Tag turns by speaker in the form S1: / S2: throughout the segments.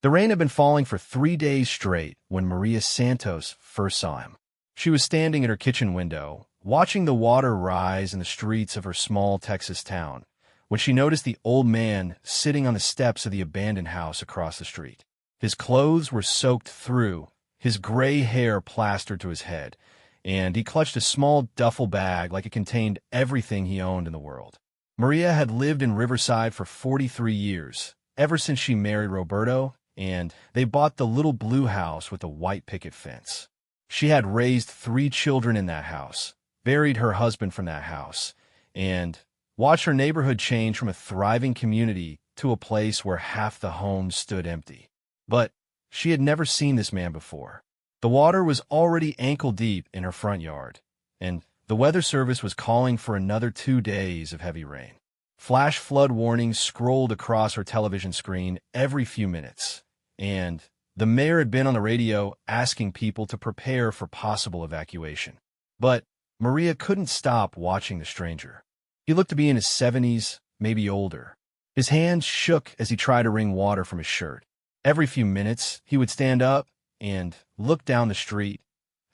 S1: The rain had been falling for 3 days straight when Maria Santos first saw him. She was standing at her kitchen window, watching the water rise in the streets of her small Texas town, when she noticed the old man sitting on the steps of the abandoned house across the street. His clothes were soaked through, his gray hair plastered to his head, and he clutched a small duffel bag like it contained everything he owned in the world. Maria had lived in Riverside for 43 years, ever since she married Roberto, and they bought the little blue house with the white picket fence. She had raised 3 children in that house, buried her husband from that house, and watched her neighborhood change from a thriving community to a place where half the homes stood empty. But she had never seen this man before. The water was already ankle-deep in her front yard, and the Weather Service was calling for another 2 days of heavy rain. Flash flood warnings scrolled across her television screen every few minutes, and the mayor had been on the radio asking people to prepare for possible evacuation. But Maria couldn't stop watching the stranger. He looked to be in his 70s, maybe older. His hands shook as he tried to wring water from his shirt. Every few minutes, he would stand up and look down the street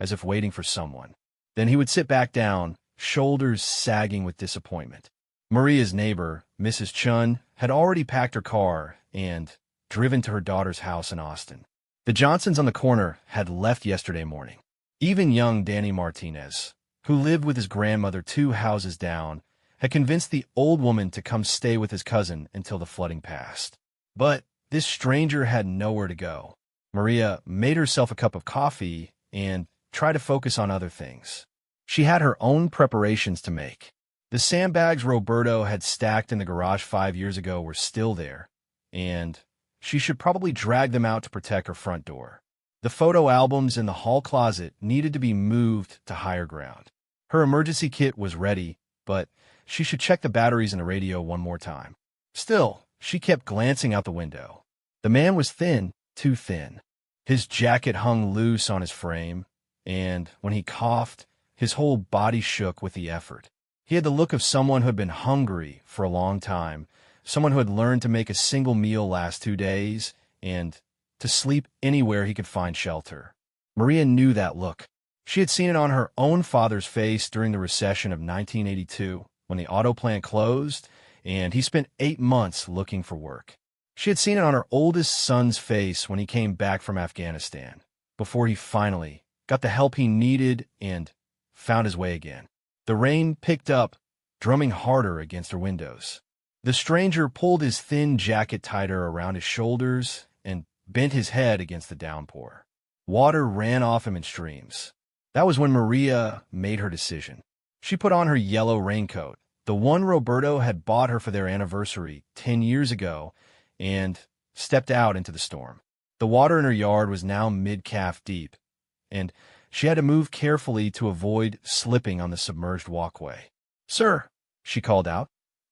S1: as if waiting for someone. Then he would sit back down, shoulders sagging with disappointment. Maria's neighbor, Mrs. Chun, had already packed her car and driven to her daughter's house in Austin. The Johnsons on the corner had left yesterday morning. Even young Danny Martinez, who lived with his grandmother 2 houses down, had convinced the old woman to come stay with his cousin until the flooding passed. But this stranger had nowhere to go. Maria made herself a cup of coffee and tried to focus on other things. She had her own preparations to make. The sandbags Roberto had stacked in the garage 5 years ago were still there, and she should probably drag them out to protect her front door. The photo albums in the hall closet needed to be moved to higher ground. Her emergency kit was ready, but she should check the batteries in the radio one more time. Still, she kept glancing out the window. The man was thin, too thin. His jacket hung loose on his frame, and when he coughed, his whole body shook with the effort. He had the look of someone who had been hungry for a long time, someone who had learned to make a single meal last 2 days, and to sleep anywhere he could find shelter. Maria knew that look. She had seen it on her own father's face during the recession of 1982, when the auto plant closed, and he spent 8 months looking for work. She had seen it on her oldest son's face when he came back from Afghanistan, before he finally got the help he needed and found his way again. The rain picked up, drumming harder against her windows. The stranger pulled his thin jacket tighter around his shoulders and bent his head against the downpour. Water ran off him in streams. That was when Maria made her decision. She put on her yellow raincoat, the one Roberto had bought her for their anniversary 10 years ago, and stepped out into the storm. The water in her yard was now mid-calf deep, and she had to move carefully to avoid slipping on the submerged walkway. "Sir," she called out,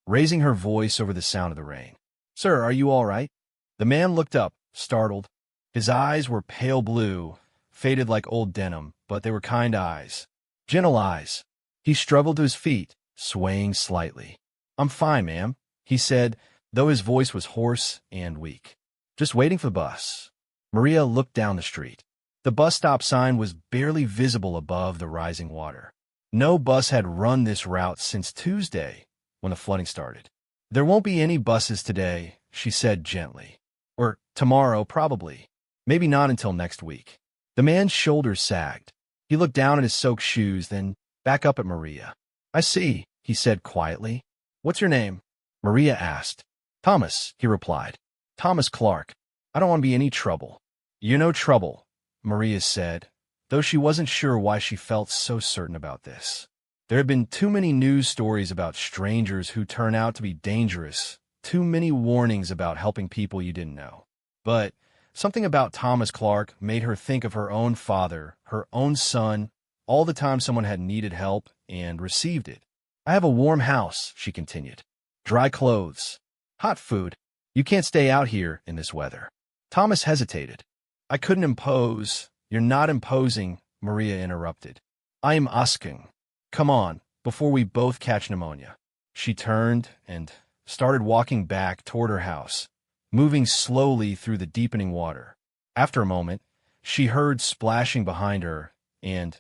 S1: raising her voice over the sound of the rain. "Sir, are you all right?" The man looked up, startled. His eyes were pale blue, faded like old denim, but they were kind eyes. Gentle eyes. He struggled to his feet, swaying slightly. "I'm fine, ma'am," he said, though his voice was hoarse and weak. "Just waiting for the bus." Maria looked down the street. The bus stop sign was barely visible above the rising water. No bus had run this route since Tuesday, when the flooding started. "There won't be any buses today," she said gently. "Or tomorrow, probably. Maybe not until next week." The man's shoulders sagged. He looked down at his soaked shoes, then back up at Maria. "I see," he said quietly. "What's your name?" Maria asked. "Thomas," he replied. "Thomas Clark. I don't want to be any trouble." "You're no trouble," Maria said, though she wasn't sure why she felt so certain about this. There had been too many news stories about strangers who turn out to be dangerous, too many warnings about helping people you didn't know. But something about Thomas Clark made her think of her own father, her own son, all the time someone had needed help and received it. "I have a warm house," she continued. "Dry clothes. Hot food. You can't stay out here in this weather." Thomas hesitated. "I couldn't impose." "You're not imposing," Maria interrupted. "I am asking. Come on, before we both catch pneumonia." She turned and started walking back toward her house, moving slowly through the deepening water. After a moment, she heard splashing behind her and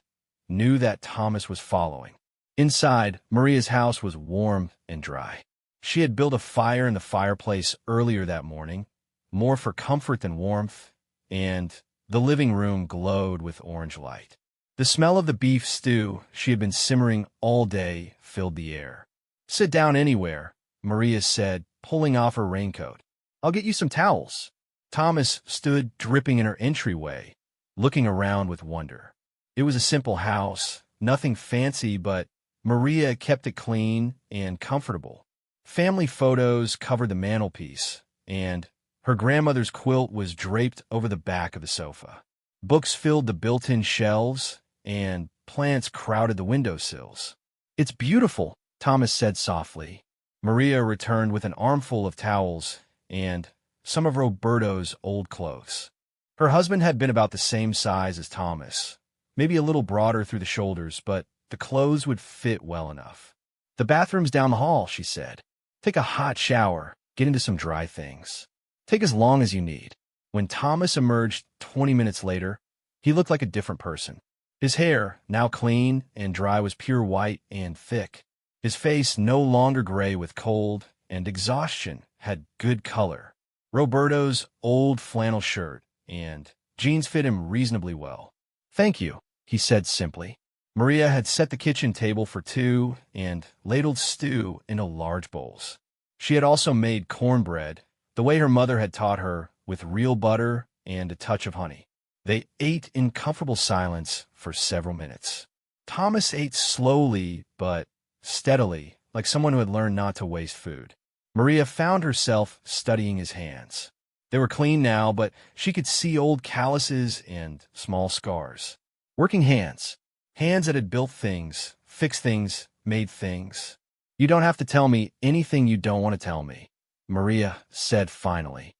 S1: knew that Thomas was following. Inside, Maria's house was warm and dry. She had built a fire in the fireplace earlier that morning, more for comfort than warmth, and the living room glowed with orange light. The smell of the beef stew she had been simmering all day filled the air. "Sit down anywhere," Maria said, pulling off her raincoat. "I'll get you some towels." Thomas stood dripping in her entryway, looking around with wonder. It was a simple house, nothing fancy, but Maria kept it clean and comfortable. Family photos covered the mantelpiece, and her grandmother's quilt was draped over the back of the sofa. Books filled the built-in shelves, and plants crowded the windowsills. "It's beautiful," Thomas said softly. Maria returned with an armful of towels and some of Roberto's old clothes. Her husband had been about the same size as Thomas, maybe a little broader through the shoulders, but the clothes would fit well enough. "The bathroom's down the hall," she said. "Take a hot shower, get into some dry things. Take as long as you need." When Thomas emerged 20 minutes later, he looked like a different person. His hair, now clean and dry, was pure white and thick. His face, no longer gray with cold and exhaustion, had good color. Roberto's old flannel shirt and jeans fit him reasonably well. "Thank you," he said simply. Maria had set the kitchen table for two and ladled stew into large bowls. She had also made cornbread, the way her mother had taught her, with real butter and a touch of honey. They ate in comfortable silence for several minutes. Thomas ate slowly but steadily, like someone who had learned not to waste food. Maria found herself studying his hands. They were clean now, but she could see old calluses and small scars. Working hands. Hands that had built things, fixed things, made things. "You don't have to tell me anything you don't want to tell me," Maria said finally.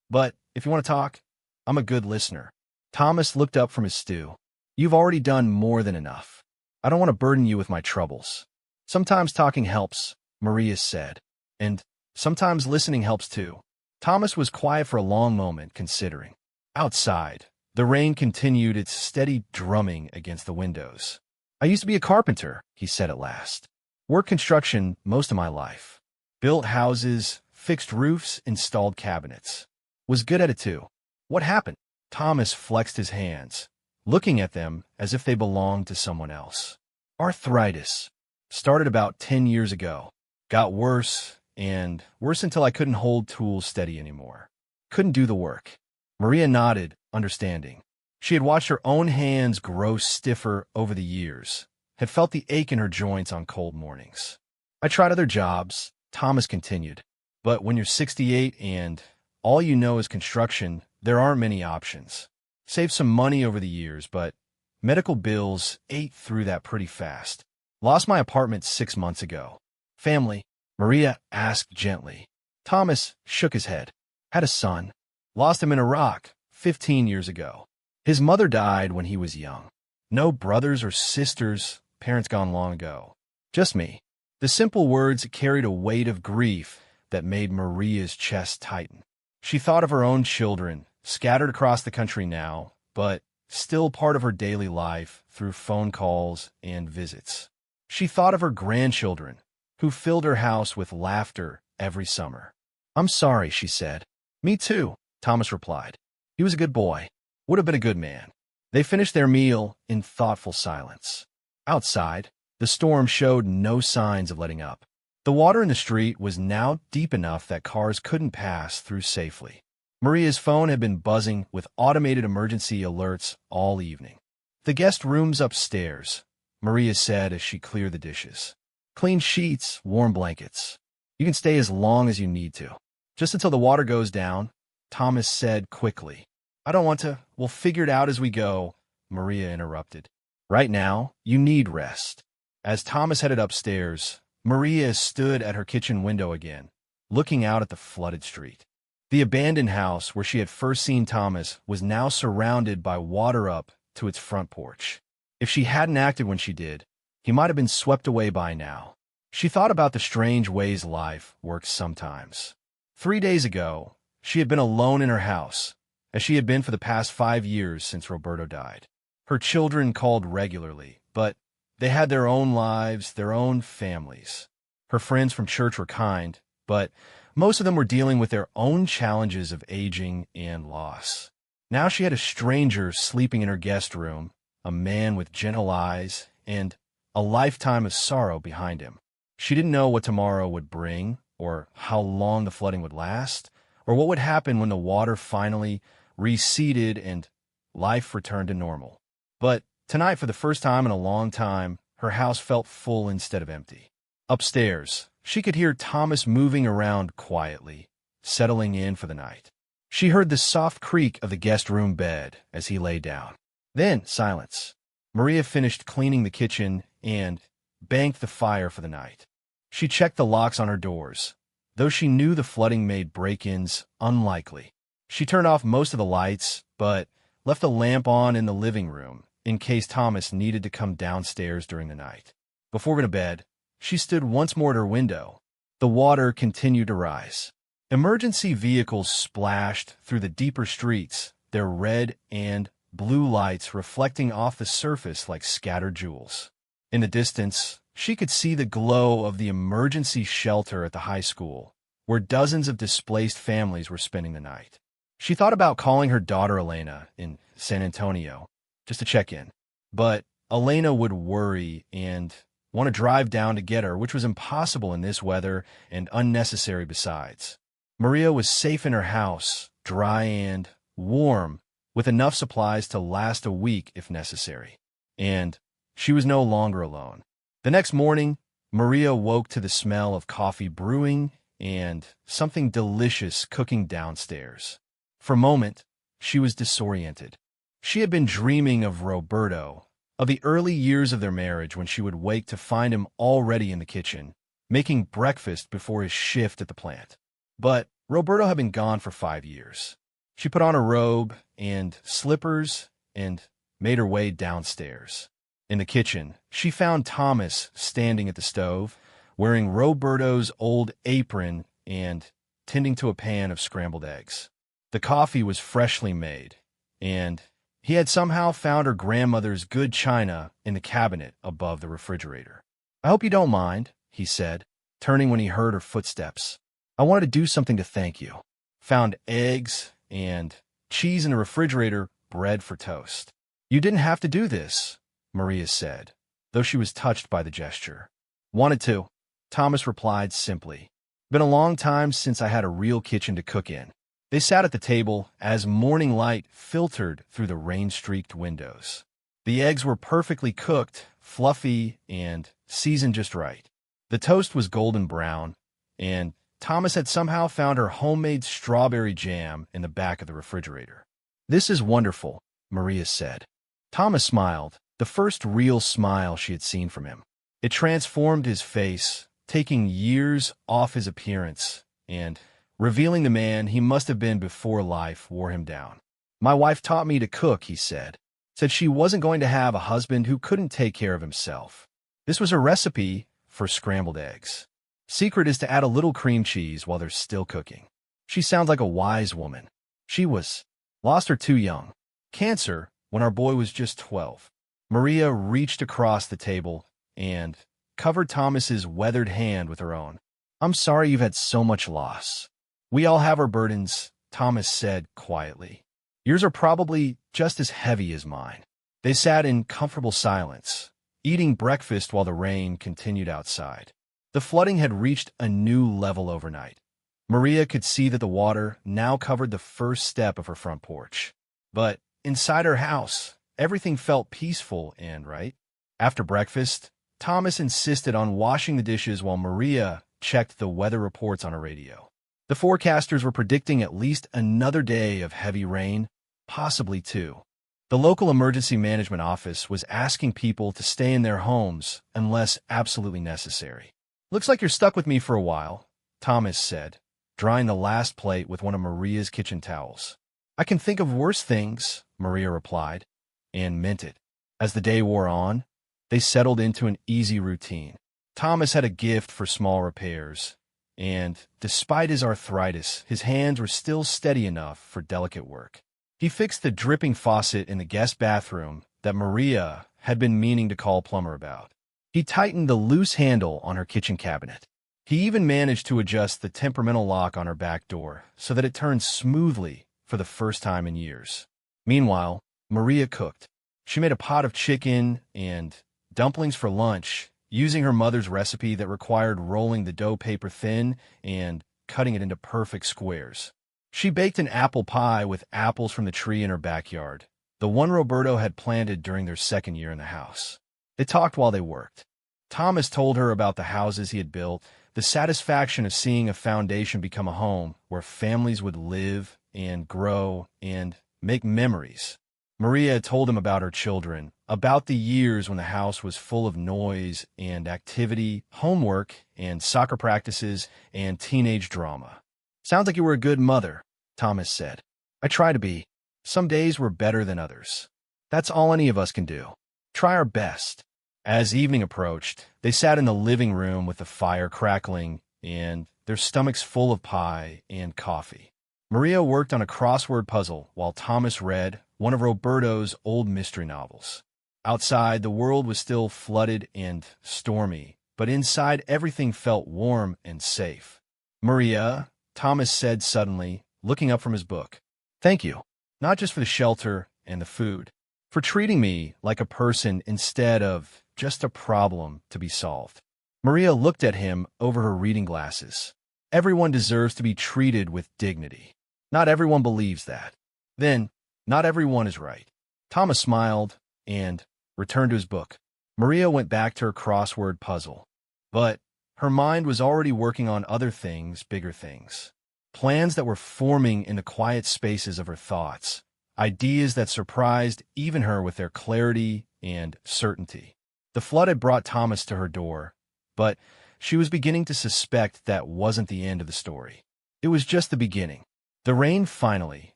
S1: "But if you want to talk, I'm a good listener." Thomas looked up from his stew. "You've already done more than enough. I don't want to burden you with my troubles." "Sometimes talking helps," Maria said. "And sometimes listening helps too." Thomas was quiet for a long moment, considering. Outside, the rain continued its steady drumming against the windows. "I used to be a carpenter," he said at last. "Worked construction most of my life. Built houses, fixed roofs, installed cabinets. Was good at it too." "What happened?" Thomas flexed his hands, looking at them as if they belonged to someone else. "Arthritis. Started about 10 years ago. Got worse and worse until I couldn't hold tools steady anymore. Couldn't do the work." Maria nodded, understanding. She had watched her own hands grow stiffer over the years, had felt the ache in her joints on cold mornings. "I tried other jobs," Thomas continued, "but when you're 68 and all you know is construction, there aren't many options. Saved some money over the years, but medical bills ate through that pretty fast. Lost my apartment 6 months ago." "Family?" Maria asked gently. Thomas shook his head. "Had a son. Lost him in Iraq 15 years ago. His mother died when he was young. No brothers or sisters, parents gone long ago. Just me." The simple words carried a weight of grief that made Maria's chest tighten. She thought of her own children, scattered across the country now, but still part of her daily life through phone calls and visits. She thought of her grandchildren, who filled her house with laughter every summer. "I'm sorry," she said. "Me too," Thomas replied. "He was a good boy. Would have been a good man." They finished their meal in thoughtful silence. Outside, the storm showed no signs of letting up. The water in the street was now deep enough that cars couldn't pass through safely. Maria's phone had been buzzing with automated emergency alerts all evening. "The guest room's upstairs," Maria said as she cleared the dishes. "Clean sheets, warm blankets. You can stay as long as you need to. Just until the water goes down," Thomas said quickly. "I don't want to. We'll figure it out as we go," Maria interrupted. "Right now, you need rest." As Thomas headed upstairs, Maria stood at her kitchen window again, looking out at the flooded street. The abandoned house where she had first seen Thomas was now surrounded by water up to its front porch. If she hadn't acted when she did, he might have been swept away by now. She thought about the strange ways life works sometimes. 3 days ago, She had been alone in her house, as she had been for the past 5 years since Roberto died. Her children called regularly, but they had their own lives, their own families. Her friends from church were kind, but most of them were dealing with their own challenges of aging and loss. Now she had a stranger sleeping in her guest room, a man with gentle eyes and a lifetime of sorrow behind him. She didn't know what tomorrow would bring, or how long the flooding would last, or what would happen when the water finally receded and life returned to normal. But tonight, for the first time in a long time, her house felt full instead of empty. Upstairs, she could hear Thomas moving around quietly, settling in for the night. She heard the soft creak of the guest room bed as he lay down. Then silence. Maria finished cleaning the kitchen and banked the fire for the night. She checked the locks on her doors, though she knew the flooding made break-ins unlikely. She turned off most of the lights, but left a lamp on in the living room in case Thomas needed to come downstairs during the night. Before going to bed, she stood once more at her window. The water continued to rise. Emergency vehicles splashed through the deeper streets, their red and blue lights reflecting off the surface like scattered jewels. In the distance, she could see the glow of the emergency shelter at the high school, where dozens of displaced families were spending the night. She thought about calling her daughter Elena in San Antonio just to check in, but Elena would worry and want to drive down to get her, which was impossible in this weather and unnecessary besides. Maria was safe in her house, dry and warm, with enough supplies to last a week if necessary. And she was no longer alone. The next morning, Maria woke to the smell of coffee brewing and something delicious cooking downstairs. For a moment, she was disoriented. She had been dreaming of Roberto, of the early years of their marriage when she would wake to find him already in the kitchen, making breakfast before his shift at the plant. But Roberto had been gone for 5 years. She put on a robe and slippers and made her way downstairs. In the kitchen, she found Thomas standing at the stove, wearing Roberto's old apron and tending to a pan of scrambled eggs. The coffee was freshly made, and he had somehow found her grandmother's good china in the cabinet above the refrigerator. "I hope you don't mind," he said, turning when he heard her footsteps. "I wanted to do something to thank you." Found eggs and cheese in the refrigerator, bread for toast. "You didn't have to do this," Maria said, though she was touched by the gesture. "Wanted to," Thomas replied simply. "Been a long time since I had a real kitchen to cook in." They sat at the table as morning light filtered through the rain-streaked windows. The eggs were perfectly cooked, fluffy, and seasoned just right. The toast was golden brown, and Thomas had somehow found her homemade strawberry jam in the back of the refrigerator. "This is wonderful," Maria said. Thomas smiled, the first real smile she had seen from him. It transformed his face, taking years off his appearance, and revealing the man he must have been before life wore him down. "My wife taught me to cook," he said. Said she wasn't going to have a husband who couldn't take care of himself. This was her recipe for scrambled eggs. Secret is to add a little cream cheese while they're still cooking. She sounds like a wise woman. She lost her too young. Cancer when our boy was just 12. Maria reached across the table and covered Thomas's weathered hand with her own. "I'm sorry you've had so much loss." "We all have our burdens," Thomas said quietly. "Yours are probably just as heavy as mine." They sat in comfortable silence, eating breakfast while the rain continued outside. The flooding had reached a new level overnight. Maria could see that the water now covered the first step of her front porch. But inside her house, everything felt peaceful and right. After breakfast, Thomas insisted on washing the dishes while Maria checked the weather reports on her radio. The forecasters were predicting at least another day of heavy rain, possibly two. The local emergency management office was asking people to stay in their homes unless absolutely necessary. "Looks like you're stuck with me for a while," Thomas said, drying the last plate with one of Maria's kitchen towels. "I can think of worse things," Maria replied, and meant it. As the day wore on, they settled into an easy routine. Thomas had a gift for small repairs, and despite his arthritis, his hands were still steady enough for delicate work. He fixed the dripping faucet in the guest bathroom that Maria had been meaning to call a plumber about. He tightened the loose handle on her kitchen cabinet. He even managed to adjust the temperamental lock on her back door so that it turned smoothly for the first time in years. Meanwhile, Maria cooked. She made a pot of chicken and dumplings for lunch, using her mother's recipe that required rolling the dough paper thin and cutting it into perfect squares. She baked an apple pie with apples from the tree in her backyard, the one Roberto had planted during their second year in the house. They talked while they worked. Thomas told her about the houses he had built, the satisfaction of seeing a foundation become a home where families would live and grow and make memories. Maria told him about her children, about the years when the house was full of noise and activity, homework and soccer practices and teenage drama. "Sounds like you were a good mother," Thomas said. "I try to be. Some days were better than others. That's all any of us can do. Try our best." As evening approached, they sat in the living room with the fire crackling and their stomachs full of pie and coffee. Maria worked on a crossword puzzle while Thomas read one of Roberto's old mystery novels. Outside, the world was still flooded and stormy, but inside everything felt warm and safe. "Maria," Thomas said suddenly, looking up from his book. "Thank you, not just for the shelter and the food, for treating me like a person instead of just a problem to be solved." Maria looked at him over her reading glasses. Everyone deserves to be treated with dignity. Not everyone believes that. Then, not everyone is right. Thomas smiled and returned to his book. Maria went back to her crossword puzzle. But her mind was already working on other things, bigger things. Plans that were forming in the quiet spaces of her thoughts. Ideas that surprised even her with their clarity and certainty. The flood had brought Thomas to her door, but she was beginning to suspect that wasn't the end of the story. It was just the beginning. The rain finally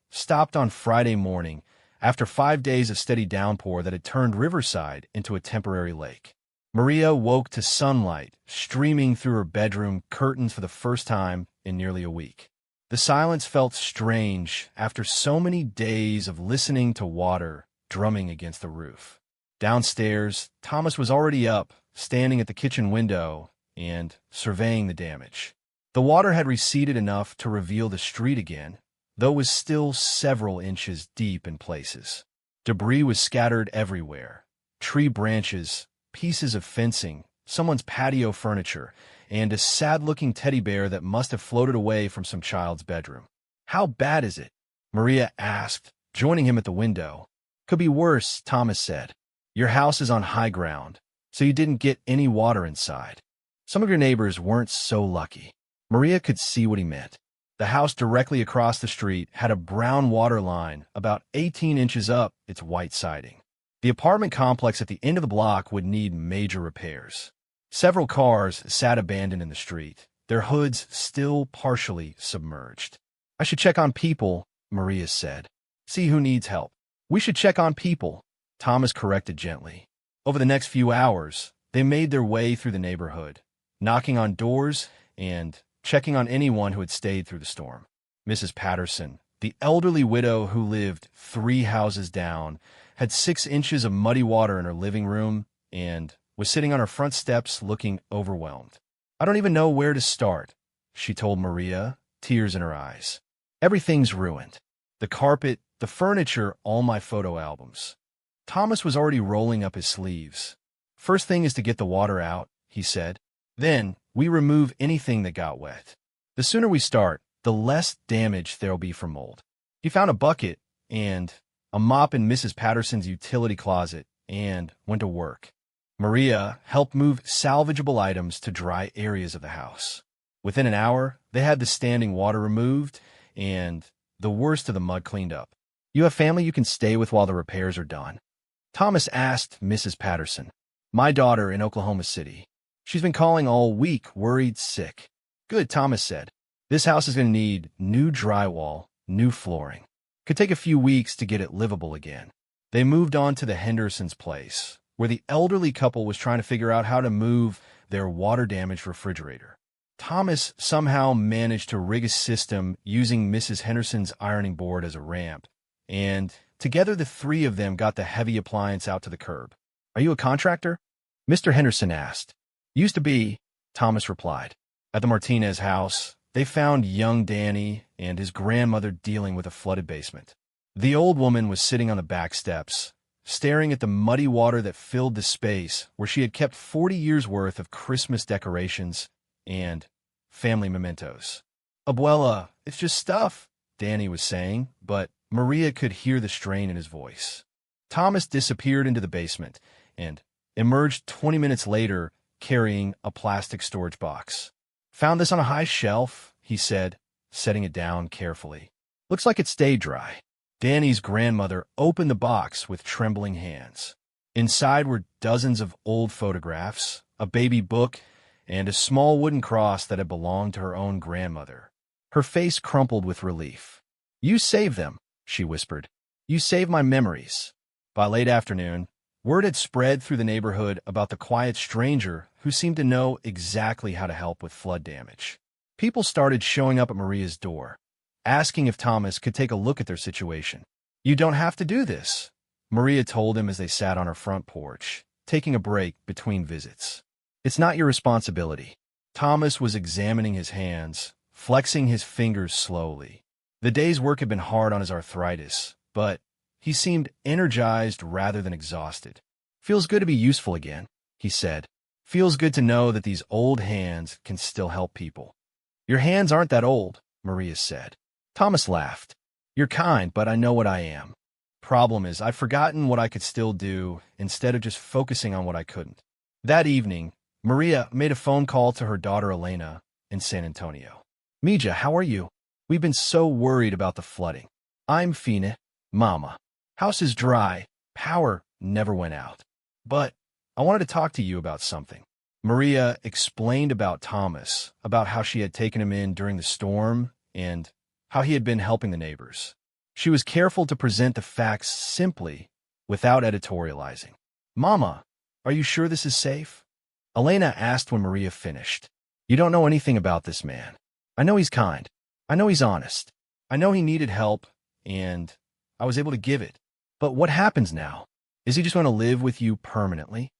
S1: stopped on Friday morning after 5 days of steady downpour that had turned Riverside into a temporary lake. Maria woke to sunlight streaming through her bedroom curtains for the first time in nearly a week. The silence felt strange after so many days of listening to water drumming against the roof. Downstairs, Thomas was already up, standing at the kitchen window and surveying the damage. The water had receded enough to reveal the street again, though it was still several inches deep in places. Debris was scattered everywhere. Tree branches, pieces of fencing, someone's patio furniture, and a sad-looking teddy bear that must have floated away from some child's bedroom. "How bad is it?" Maria asked, joining him at the window. "Could be worse," Thomas said. "Your house is on high ground, so you didn't get any water inside. Some of your neighbors weren't so lucky." Maria could see what he meant. The house directly across the street had a brown water line about 18 inches up its white siding. The apartment complex at the end of the block would need major repairs. Several cars sat abandoned in the street, their hoods still partially submerged. "I should check on people," Maria said. "See who needs help." "We should check on people," Thomas corrected gently. Over the next few hours, they made their way through the neighborhood, knocking on doors and checking on anyone who had stayed through the storm. Mrs. Patterson, the elderly widow who lived 3 houses down, had 6 inches of muddy water in her living room and was sitting on her front steps looking overwhelmed. "I don't even know where to start," she told Maria, tears in her eyes. "Everything's ruined. The carpet, the furniture, all my photo albums." Thomas was already rolling up his sleeves. "First thing is to get the water out," he said. "Then we remove anything that got wet. The sooner we start, the less damage there'll be from mold." He found a bucket and a mop in Mrs. Patterson's utility closet and went to work. Maria helped move salvageable items to dry areas of the house. Within an hour, they had the standing water removed and the worst of the mud cleaned up. "You have family you can stay with while the repairs are done?" Thomas asked Mrs. Patterson. "My daughter in Oklahoma City. She's been calling all week, worried sick." "Good," Thomas said. "This house is going to need new drywall, new flooring. Could take a few weeks to get it livable again." They moved on to the Hendersons' place, where the elderly couple was trying to figure out how to move their water-damaged refrigerator. Thomas somehow managed to rig a system using Mrs. Henderson's ironing board as a ramp, and together the three of them got the heavy appliance out to the curb. "Are you a contractor?" Mr. Henderson asked. "Used to be," Thomas replied. At the Martinez house, they found young Danny and his grandmother dealing with a flooded basement. The old woman was sitting on the back steps, staring at the muddy water that filled the space where she had kept 40 years' worth of Christmas decorations and family mementos. "Abuela, it's just stuff," Danny was saying, but Maria could hear the strain in his voice. Thomas disappeared into the basement and emerged 20 minutes later carrying a plastic storage box. "Found this on a high shelf," he said, setting it down carefully. "Looks like it stayed dry." Danny's grandmother opened the box with trembling hands. Inside were dozens of old photographs, a baby book, and a small wooden cross that had belonged to her own grandmother. Her face crumpled with relief. "You saved them," she whispered. "You saved my memories." By late afternoon, word had spread through the neighborhood about the quiet stranger who seemed to know exactly how to help with flood damage. People started showing up at Maria's door, asking if Thomas could take a look at their situation. "You don't have to do this," Maria told him as they sat on her front porch, taking a break between visits. "It's not your responsibility." Thomas was examining his hands, flexing his fingers slowly. The day's work had been hard on his arthritis, but he seemed energized rather than exhausted. "Feels good to be useful again," he said. "Feels good to know that these old hands can still help people." "Your hands aren't that old," Maria said. Thomas laughed. "You're kind, but I know what I am. Problem is, I've forgotten what I could still do instead of just focusing on what I couldn't." That evening, Maria made a phone call to her daughter Elena in San Antonio. "Mija, how are you? We've been so worried about the flooding." "I'm fine, Mama. House is dry. Power never went out. But I wanted to talk to you about something." Maria explained about Thomas, about how she had taken him in during the storm, and how he had been helping the neighbors. She was careful to present the facts simply, without editorializing. "Mama, are you sure this is safe?" Elena asked when Maria finished. "You don't know anything about this man. I know he's kind. I know he's honest. I know he needed help, and I was able to give it. But what happens now? Is he just going to live with you permanently?"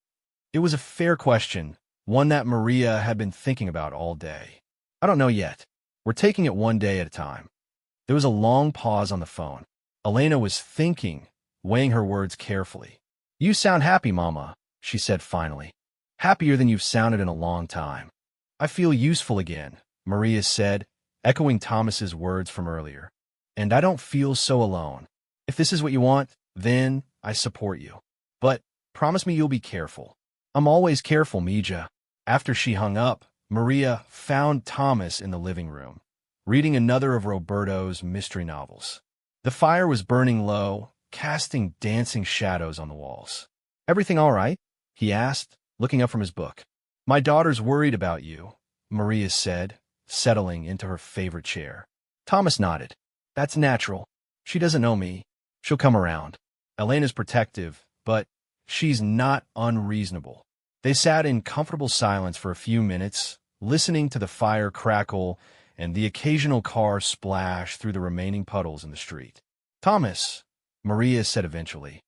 S1: It was a fair question, one that Maria had been thinking about all day. "I don't know yet. We're taking it one day at a time." There was a long pause on the phone. Elena was thinking, weighing her words carefully. "You sound happy, Mama," she said finally. "Happier than you've sounded in a long time." "I feel useful again," Maria said, echoing Thomas's words from earlier. "And I don't feel so alone. If this is what you want, then I support you. But promise me you'll be careful." "I'm always careful, Mija." After she hung up, Maria found Thomas in the living room, reading another of Roberto's mystery novels. The fire was burning low, casting dancing shadows on the walls. "Everything all right?" he asked, looking up from his book. "My daughter's worried about you," Maria said, settling into her favorite chair. Thomas nodded. "That's natural. She doesn't know me. She'll come around." Elena's protective, but she's not unreasonable. They sat in comfortable silence for a few minutes, listening to the fire crackle and the occasional car splash through the remaining puddles in the street. "Thomas," Maria said eventually,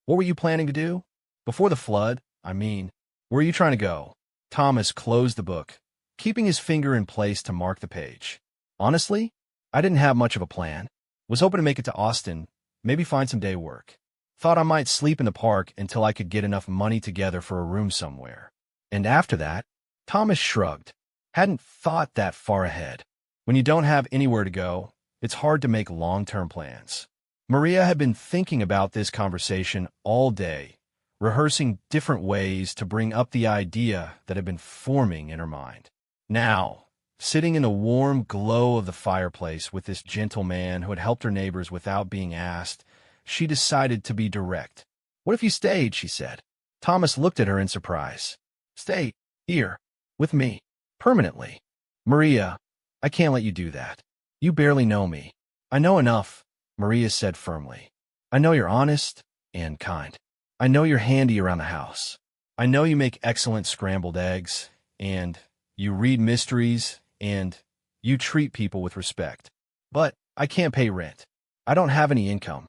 S1: "what were you planning to do? Before the flood, I mean. Where are you trying to go?" Thomas closed the book, keeping his finger in place to mark the page. "Honestly, I didn't have much of a plan. Was hoping to make it to Austin, maybe find some day work. Thought I might sleep in the park until I could get enough money together for a room somewhere. And after that," Thomas shrugged. "Hadn't thought that far ahead. When you don't have anywhere to go, it's hard to make long-term plans." Maria had been thinking about this conversation all day, rehearsing different ways to bring up the idea that had been forming in her mind. Now, sitting in the warm glow of the fireplace with this gentle man who had helped her neighbors without being asked, she decided to be direct. "What if you stayed?" she said. Thomas looked at her in surprise. "Stay here, with me, permanently?" "Maria, I can't let you do that. You barely know me." "I know enough," Maria said firmly. "I know you're honest and kind. I know you're handy around the house. I know you make excellent scrambled eggs, and you read mysteries and you treat people with respect. But I can't pay rent. I don't have any income.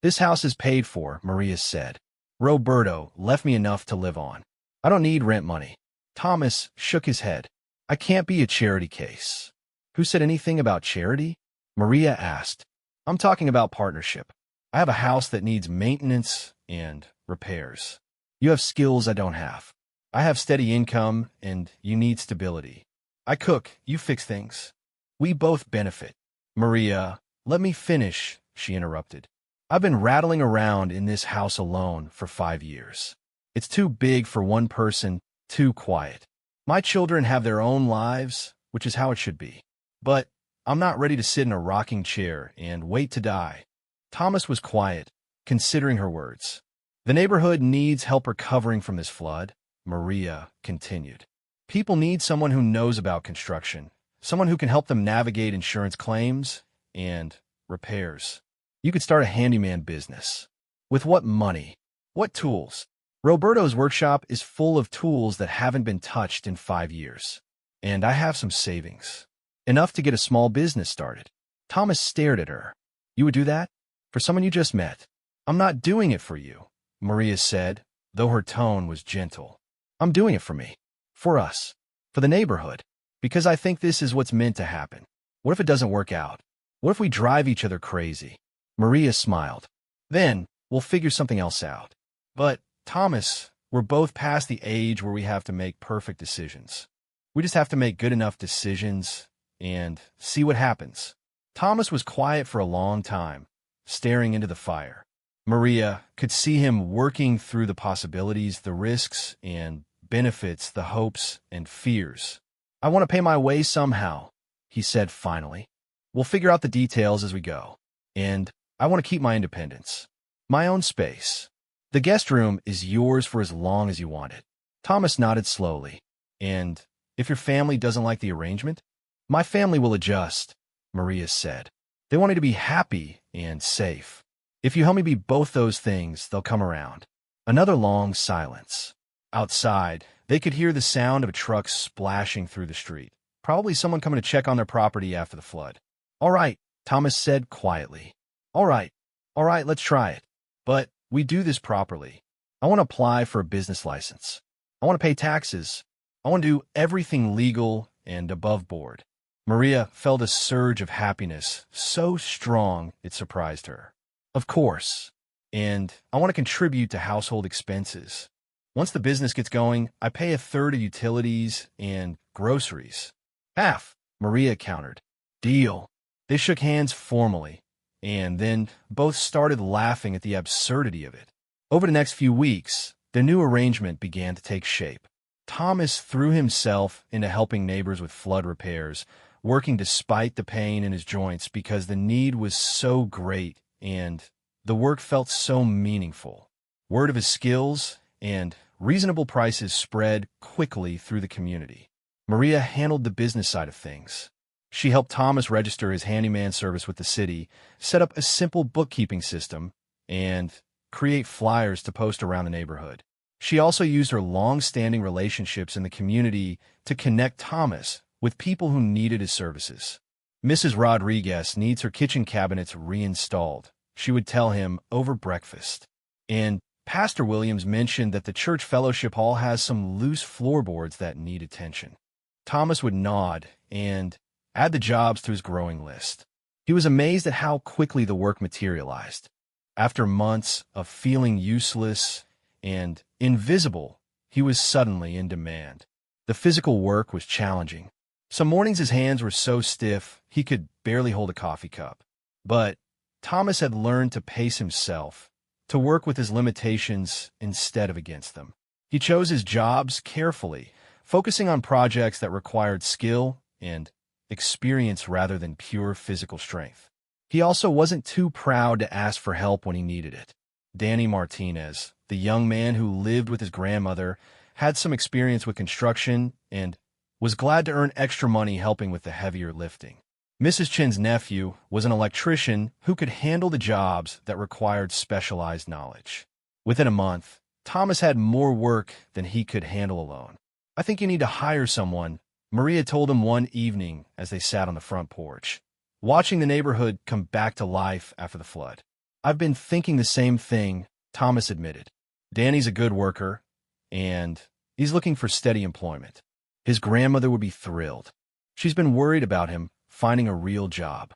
S1: This house is paid for, Maria said. Roberto left me enough to live on. I don't need rent money. Thomas shook his head. I can't be a charity case. Who said anything about charity? Maria asked. I'm talking about partnership. I have a house that needs maintenance and repairs. You have skills I don't have. I have steady income, and you need stability. I cook, you fix things. We both benefit. Maria, let me finish, she interrupted. I've been rattling around in this house alone for 5 years. It's too big for one person, too quiet. My children have their own lives, which is how it should be. But I'm not ready to sit in a rocking chair and wait to die. Thomas was quiet, considering her words. The neighborhood needs help recovering from this flood, Maria continued. People need someone who knows about construction, someone who can help them navigate insurance claims and repairs. You could start a handyman business. With what money? What tools? Roberto's workshop is full of tools that haven't been touched in 5 years. And I have some savings. Enough to get a small business started. Thomas stared at her. You would do that? For someone you just met? I'm not doing it for you, Maria said, though her tone was gentle. I'm doing it for me. For us. For the neighborhood. Because I think this is what's meant to happen. What if it doesn't work out? What if we drive each other crazy? Maria smiled. Then, we'll figure something else out. But, Thomas, we're both past the age where we have to make perfect decisions. We just have to make good enough decisions and see what happens. Thomas was quiet for a long time, staring into the fire. Maria could see him working through the possibilities, the risks and benefits, the hopes and fears. I want to pay my way somehow, he said finally. We'll figure out the details as we go. And I want to keep my independence. My own space. The guest room is yours for as long as you want it. Thomas nodded slowly. And if your family doesn't like the arrangement? My family will adjust, Maria said. They want me to be happy and safe. If you help me be both those things, they'll come around. Another long silence. Outside, they could hear the sound of a truck splashing through the street. Probably someone coming to check on their property after the flood. All right, Thomas said quietly. All right, let's try it. But we do this properly. I want to apply for a business license. I want to pay taxes. I want to do everything legal and above board. Maria felt a surge of happiness, so strong it surprised her. Of course. And I want to contribute to household expenses. Once the business gets going, I pay a third of utilities and groceries. Half, Maria countered. Deal. They shook hands formally, and then both started laughing at the absurdity of it. Over the next few weeks, the new arrangement began to take shape. Thomas threw himself into helping neighbors with flood repairs, working despite the pain in his joints because the need was so great and the work felt so meaningful. Word of his skills and reasonable prices spread quickly through the community. Maria handled the business side of things. She helped Thomas register his handyman service with the city, set up a simple bookkeeping system, and create flyers to post around the neighborhood. She also used her long-standing relationships in the community to connect Thomas with people who needed his services. Mrs. Rodriguez needs her kitchen cabinets reinstalled, she would tell him over breakfast. And Pastor Williams mentioned that the church fellowship hall has some loose floorboards that need attention. Thomas would nod and add the jobs to his growing list. He was amazed at how quickly the work materialized. After months of feeling useless and invisible, he was suddenly in demand. The physical work was challenging. Some mornings his hands were so stiff he could barely hold a coffee cup. But Thomas had learned to pace himself, to work with his limitations instead of against them. He chose his jobs carefully, focusing on projects that required skill and experience rather than pure physical strength. He also wasn't too proud to ask for help when he needed it. Danny Martinez, the young man who lived with his grandmother, had some experience with construction and was glad to earn extra money helping with the heavier lifting. Mrs. Chin's nephew was an electrician who could handle the jobs that required specialized knowledge. Within a month, Thomas had more work than he could handle alone. I think you need to hire someone, Maria told him one evening as they sat on the front porch, watching the neighborhood come back to life after the flood. "I've been thinking the same thing," Thomas admitted. "Danny's a good worker, and he's looking for steady employment. His grandmother would be thrilled. She's been worried about him finding a real job."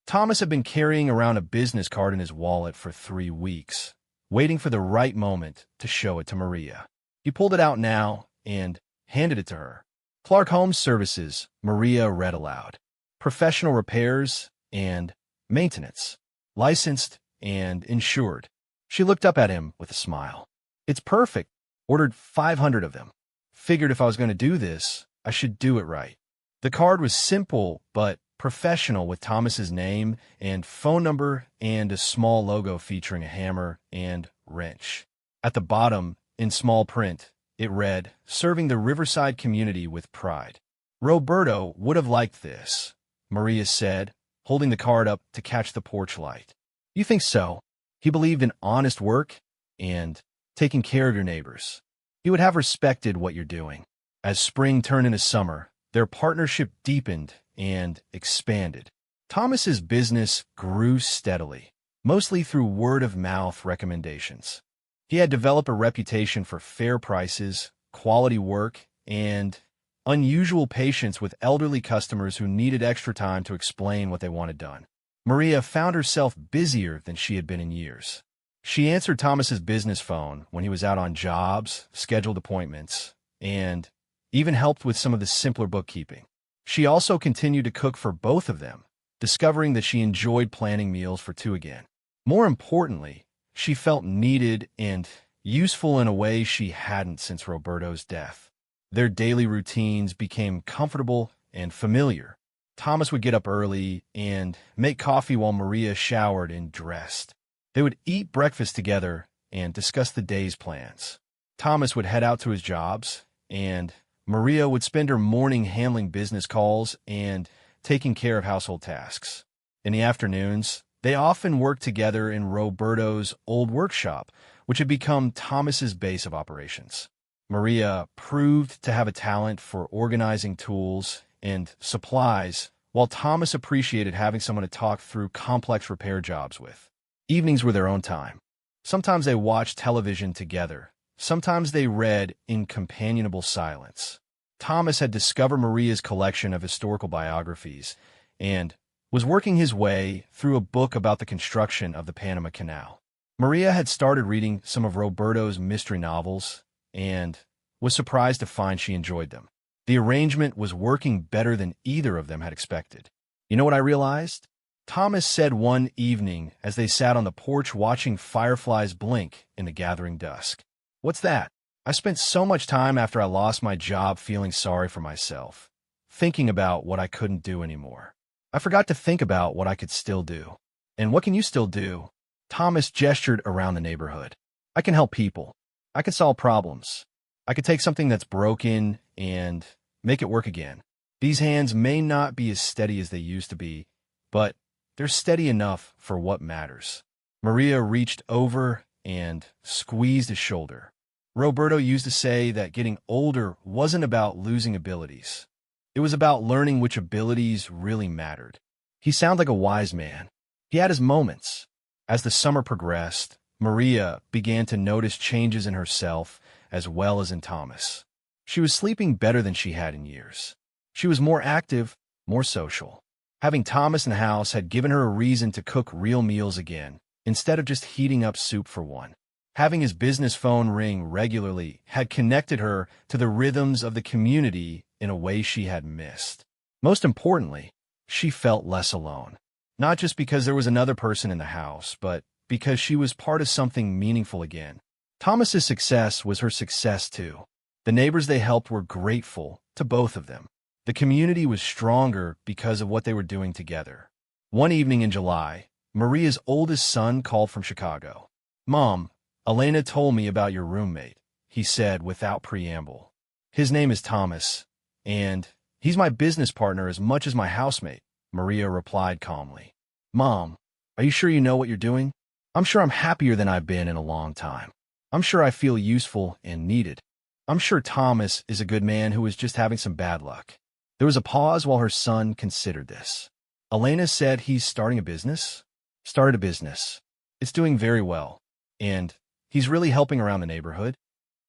S1: Thomas had been carrying around a business card in his wallet for 3 weeks, waiting for the right moment to show it to Maria. He pulled it out now and handed it to her. "Clark Home Services," Maria read aloud. "Professional repairs and maintenance. Licensed and insured." She looked up at him with a smile. "It's perfect. Ordered 500 of them. Figured if I was going to do this, I should do it right." The card was simple but professional, with Thomas's name and phone number and a small logo featuring a hammer and wrench. At the bottom, in small print, it read, "Serving the Riverside community with pride." "Roberto would have liked this," Maria said, holding the card up to catch the porch light. "You think so?" He believed in honest work and taking care of your neighbors. He would have respected what you're doing. As spring turned into summer, their partnership deepened and expanded. Thomas's business grew steadily, mostly through word-of-mouth recommendations. He had developed a reputation for fair prices, quality work, and unusual patience with elderly customers who needed extra time to explain what they wanted done. Maria found herself busier than she had been in years. She answered Thomas's business phone when he was out on jobs, scheduled appointments, and even helped with some of the simpler bookkeeping. She also continued to cook for both of them, discovering that she enjoyed planning meals for two again. More importantly, she felt needed and useful in a way she hadn't since Roberto's death. Their daily routines became comfortable and familiar. Thomas would get up early and make coffee while Maria showered and dressed. They would eat breakfast together and discuss the day's plans. Thomas would head out to his jobs, and Maria would spend her morning handling business calls and taking care of household tasks. In the afternoons, they often worked together in Roberto's old workshop, which had become Thomas's base of operations. Maria proved to have a talent for organizing tools and supplies, while Thomas appreciated having someone to talk through complex repair jobs with. Evenings were their own time. Sometimes they watched television together. Sometimes they read in companionable silence. Thomas had discovered Maria's collection of historical biographies and was working his way through a book about the construction of the Panama Canal. Maria had started reading some of Roberto's mystery novels and was surprised to find she enjoyed them. The arrangement was working better than either of them had expected. "You know what I realized?" Thomas said one evening as they sat on the porch watching fireflies blink in the gathering dusk. "What's that?" "I spent so much time after I lost my job feeling sorry for myself, thinking about what I couldn't do anymore. I forgot to think about what I could still do." "And what can you still do?" Thomas gestured around the neighborhood. "I can help people. I can solve problems. I could take something that's broken and make it work again. These hands may not be as steady as they used to be, but they're steady enough for what matters." Maria reached over and squeezed his shoulder. Roberto used to say that getting older wasn't about losing abilities. It was about learning which abilities really mattered. He sounded like a wise man. He had his moments. As the summer progressed, Maria began to notice changes in herself as well as in Thomas. She was sleeping better than she had in years. She was more active, more social. Having Thomas in the house had given her a reason to cook real meals again, instead of just heating up soup for one. Having his business phone ring regularly had connected her to the rhythms of the community in a way she had missed. Most importantly, she felt less alone. Not just because there was another person in the house, but because she was part of something meaningful again. Thomas's success was her success too. The neighbors they helped were grateful to both of them. The community was stronger because of what they were doing together. One evening in July, Maria's oldest son called from Chicago. "Mom, Elena told me about your roommate," he said without preamble. "His name is Thomas, and he's my business partner as much as my housemate," Maria replied calmly. "Mom, are you sure you know what you're doing?" "I'm sure I'm happier than I've been in a long time. I'm sure I feel useful and needed. I'm sure Thomas is a good man who is just having some bad luck." There was a pause while her son considered this. Elena said he's starting a business? Started a business. It's doing very well. And he's really helping around the neighborhood.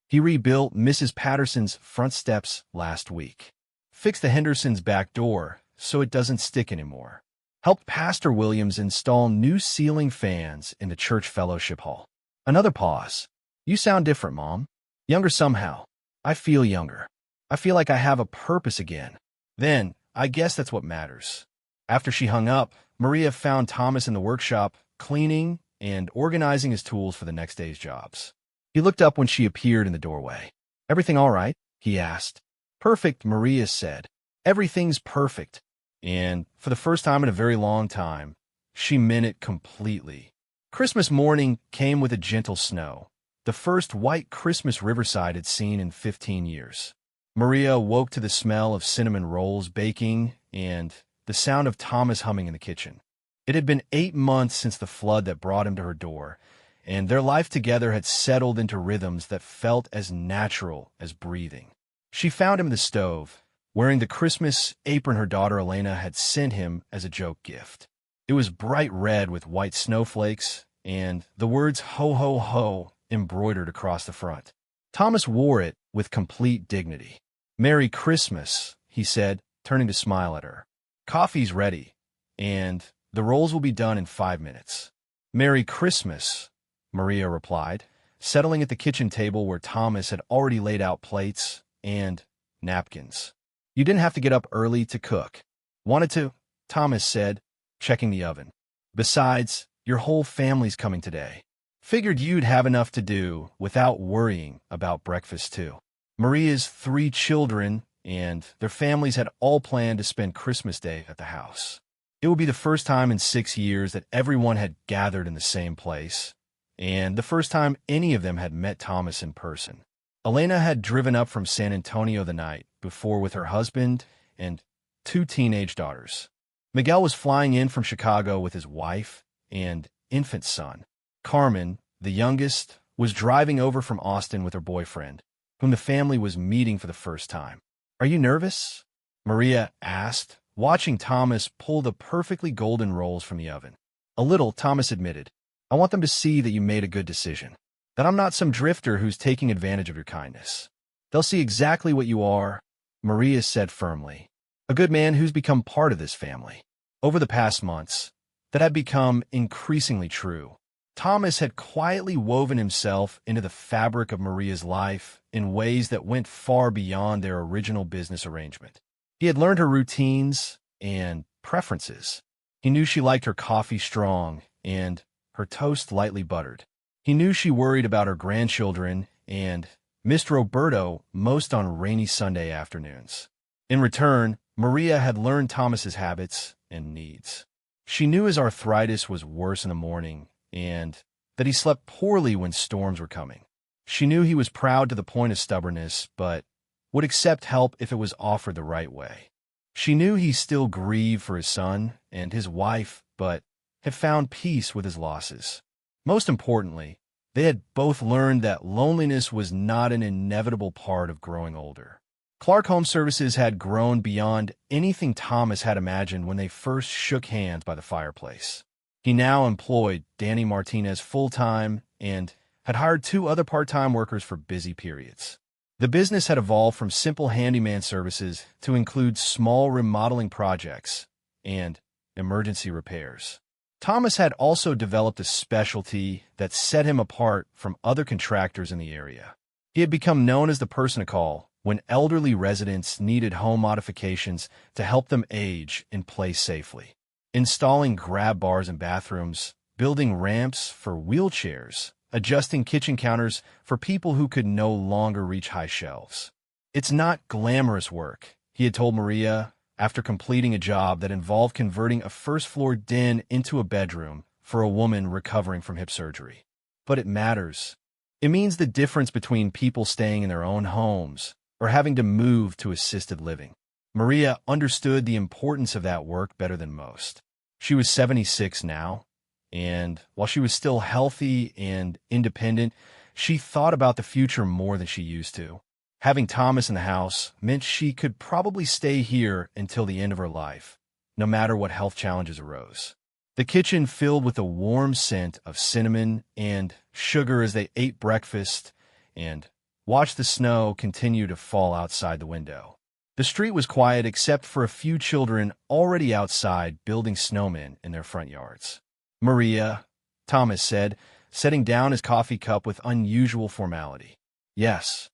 S1: He rebuilt Mrs. Patterson's front steps last week. Fixed the Hendersons' back door so it doesn't stick anymore. Helped Pastor Williams install new ceiling fans in the church fellowship hall. Another pause. You sound different, Mom. Younger somehow. I feel younger. I feel like I have a purpose again. Then, I guess that's what matters. After she hung up, Maria found Thomas in the workshop, cleaning and organizing his tools for the next day's jobs. He looked up when she appeared in the doorway. Everything all right? He asked. Perfect, Maria said. Everything's perfect. And for the first time in a very long time, she meant it completely. Christmas morning came with a gentle snow, the first white Christmas Riverside had seen in 15 years. Maria woke to the smell of cinnamon rolls baking and the sound of Thomas humming in the kitchen. It had been 8 months since the flood that brought him to her door, and their life together had settled into rhythms that felt as natural as breathing. She found him at the stove, wearing the Christmas apron her daughter Elena had sent him as a joke gift. It was bright red with white snowflakes and the words "ho, ho, ho" embroidered across the front. Thomas wore it with complete dignity. "Merry Christmas," he said, turning to smile at her. "Coffee's ready, and the rolls will be done in 5 minutes." "Merry Christmas," Maria replied, settling at the kitchen table where Thomas had already laid out plates and napkins. "You didn't have to get up early to cook." "Wanted to," Thomas said, checking the oven. "Besides, your whole family's coming today. Figured you'd have enough to do without worrying about breakfast, too." Maria's 3 children and their families had all planned to spend Christmas Day at the house. It would be the first time in 6 years that everyone had gathered in the same place, and the first time any of them had met Thomas in person. Elena had driven up from San Antonio the night before with her husband and 2 teenage daughters. Miguel was flying in from Chicago with his wife and infant son. Carmen, the youngest, was driving over from Austin with her boyfriend, whom the family was meeting for the first time. "Are you nervous?" Maria asked, watching Thomas pull the perfectly golden rolls from the oven. "A little," Thomas admitted. "I want them to see that you made a good decision, that I'm not some drifter who's taking advantage of your kindness. They'll see exactly what you are," Maria said firmly, "a good man who's become part of this family." Over the past months, that had become increasingly true. Thomas had quietly woven himself into the fabric of Maria's life in ways that went far beyond their original business arrangement. He had learned her routines and preferences. He knew she liked her coffee strong and her toast lightly buttered. He knew she worried about her grandchildren and missed Roberto most on rainy Sunday afternoons. In return, Maria had learned Thomas's habits and needs. She knew his arthritis was worse in the morning and that he slept poorly when storms were coming. She knew he was proud to the point of stubbornness, but would accept help if it was offered the right way. She knew he still grieved for his son and his wife, but had found peace with his losses. Most importantly, they had both learned that loneliness was not an inevitable part of growing older. Clark Home Services had grown beyond anything Thomas had imagined when they first shook hands by the fireplace. He now employed Danny Martinez full-time and had hired 2 other part-time workers for busy periods. The business had evolved from simple handyman services to include small remodeling projects and emergency repairs. Thomas had also developed a specialty that set him apart from other contractors in the area. He had become known as the person to call when elderly residents needed home modifications to help them age and play safely. Installing grab bars in bathrooms, building ramps for wheelchairs, adjusting kitchen counters for people who could no longer reach high shelves. "It's not glamorous work," he had told Maria after completing a job that involved converting a first-floor den into a bedroom for a woman recovering from hip surgery. "But it matters. It means the difference between people staying in their own homes or having to move to assisted living." Maria understood the importance of that work better than most. She was 76 now, and while she was still healthy and independent, she thought about the future more than she used to. Having Thomas in the house meant she could probably stay here until the end of her life, no matter what health challenges arose. The kitchen filled with a warm scent of cinnamon and sugar as they ate breakfast and watched the snow continue to fall outside the window. The street was quiet except for a few children already outside building snowmen in their front yards. "Maria," Thomas said, setting down his coffee cup with unusual formality. "Yes,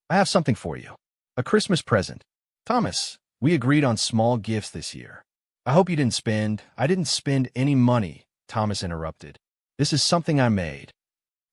S1: I have something for you. A Christmas present." "Thomas, we agreed on small gifts this year." "I hope you didn't spend—" "I didn't spend any money," Thomas interrupted. "This is something I made."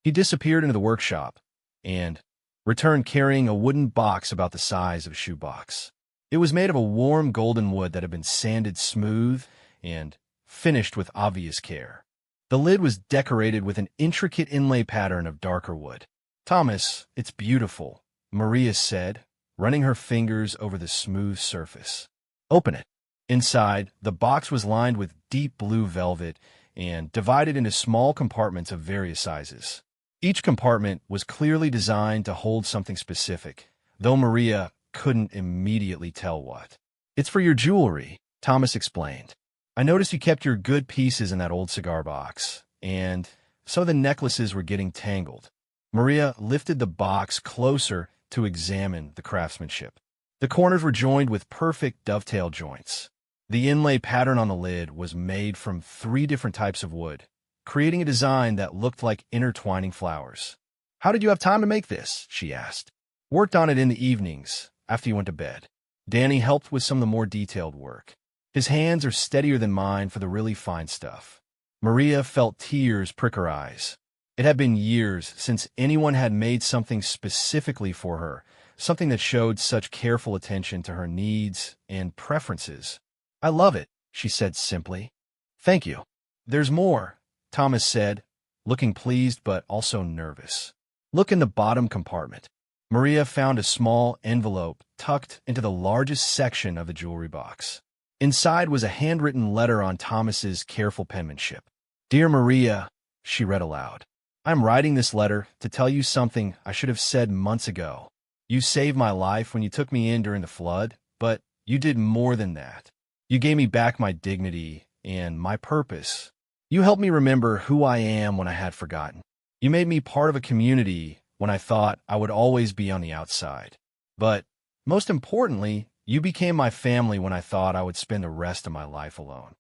S1: He disappeared into the workshop and returned carrying a wooden box about the size of a shoebox. It was made of a warm golden wood that had been sanded smooth and finished with obvious care. The lid was decorated with an intricate inlay pattern of darker wood. "Thomas, it's beautiful," Maria said, running her fingers over the smooth surface. "Open it." Inside, the box was lined with deep blue velvet and divided into small compartments of various sizes. Each compartment was clearly designed to hold something specific, though Maria couldn't immediately tell what. "It's for your jewelry," Thomas explained. "I noticed you kept your good pieces in that old cigar box, and so the necklaces were getting tangled." Maria lifted the box closer to examine the craftsmanship. The corners were joined with perfect dovetail joints. The inlay pattern on the lid was made from 3 different types of wood, creating a design that looked like intertwining flowers. "How did you have time to make this?" she asked. "Worked on it in the evenings, after you went to bed." Danny helped with some of the more detailed work. His hands are steadier than mine for the really fine stuff. Maria felt tears prick her eyes. It had been years since anyone had made something specifically for her, something that showed such careful attention to her needs and preferences. "I love it," she said simply. "Thank you." "There's more," Thomas said, looking pleased but also nervous. "Look in the bottom compartment." Maria found a small envelope tucked into the largest section of the jewelry box. Inside was a handwritten letter on Thomas's careful penmanship. "Dear Maria," she read aloud, "I'm writing this letter to tell you something I should have said months ago. You saved my life when you took me in during the flood, but you did more than that. You gave me back my dignity and my purpose. You helped me remember who I am when I had forgotten. You made me part of a community when I thought I would always be on the outside. But most importantly, you became my family when I thought I would spend the rest of my life alone."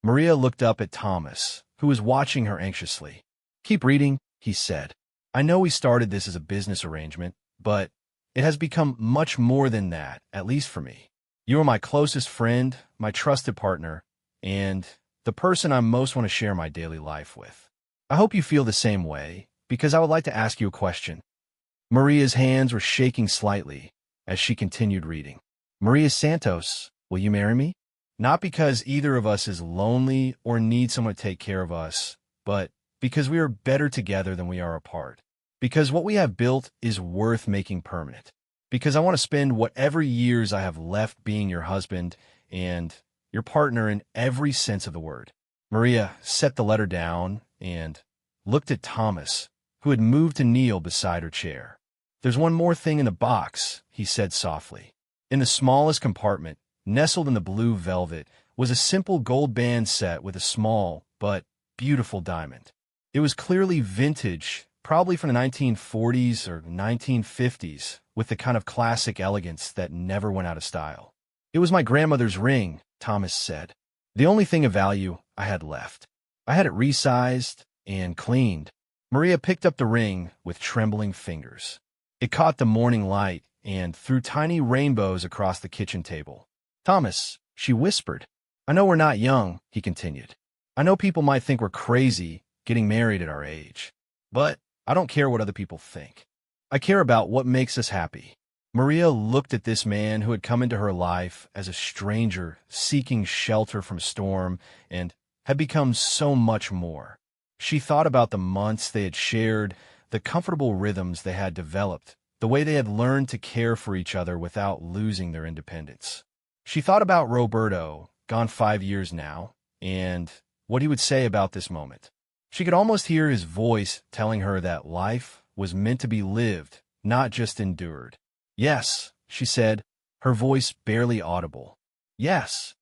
S1: Maria looked up at Thomas, who was watching her anxiously. "Keep reading," he said. "I know we started this as a business arrangement, but it has become much more than that, at least for me. You are my closest friend, my trusted partner, and the person I most want to share my daily life with. I hope you feel the same way, because I would like to ask you a question." Maria's hands were shaking slightly as she continued reading. "Maria Santos, will you marry me? Not because either of us is lonely or needs someone to take care of us, but because we are better together than we are apart. Because what we have built is worth making permanent. Because I want to spend whatever years I have left being your husband and your partner in every sense of the word." Maria set the letter down and looked at Thomas, who had moved to kneel beside her chair. "There's one more thing in the box," he said softly. In the smallest compartment, nestled in the blue velvet, was a simple gold band set with a small but beautiful diamond. It was clearly vintage, probably from the 1940s or 1950s, with the kind of classic elegance that never went out of style. "It was my grandmother's ring," Thomas said. "The only thing of value I had left. I had it resized and cleaned." Maria picked up the ring with trembling fingers. It caught the morning light and threw tiny rainbows across the kitchen table. "Thomas," she whispered. "I know we're not young," he continued. "I know people might think we're crazy getting married at our age. But I don't care what other people think. I care about what makes us happy." Maria looked at this man who had come into her life as a stranger seeking shelter from storm and had become so much more. She thought about the months they had shared, the comfortable rhythms they had developed, the way they had learned to care for each other without losing their independence. She thought about Roberto, gone 5 years now, and what he would say about this moment. She could almost hear his voice telling her that life was meant to be lived, not just endured. Yes, she said, her voice barely audible. Yes,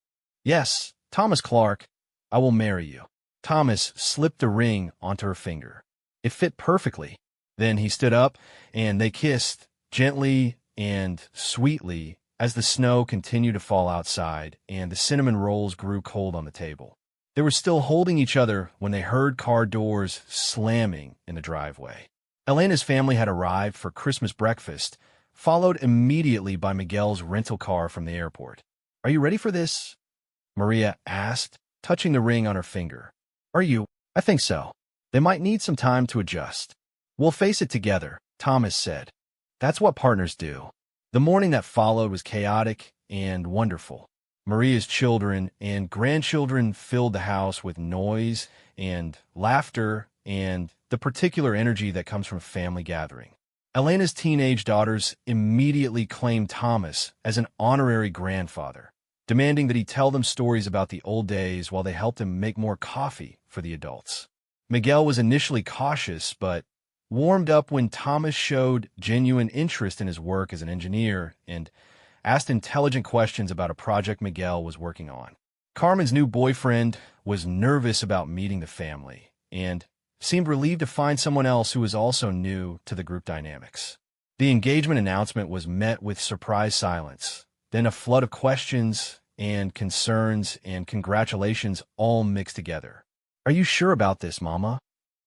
S1: yes, Thomas Clark, I will marry you. Thomas slipped a ring onto her finger. It fit perfectly. Then he stood up, and they kissed, gently and sweetly, as the snow continued to fall outside and the cinnamon rolls grew cold on the table. They were still holding each other when they heard car doors slamming in the driveway. Elena's family had arrived for Christmas breakfast, followed immediately by Miguel's rental car from the airport. "Are you ready for this?" Maria asked, touching the ring on her finger. "Are you?" "I think so. They might need some time to adjust." "We'll face it together," Thomas said. "That's what partners do." The morning that followed was chaotic and wonderful. Maria's children and grandchildren filled the house with noise and laughter and the particular energy that comes from a family gathering. Elena's teenage daughters immediately claimed Thomas as an honorary grandfather, demanding that he tell them stories about the old days while they helped him make more coffee for the adults. Miguel was initially cautious, but warmed up when Thomas showed genuine interest in his work as an engineer and asked intelligent questions about a project Miguel was working on. Carmen's new boyfriend was nervous about meeting the family and seemed relieved to find someone else who was also new to the group dynamics. The engagement announcement was met with surprise silence, then a flood of questions and concerns and congratulations all mixed together. "Are you sure about this, Mama?"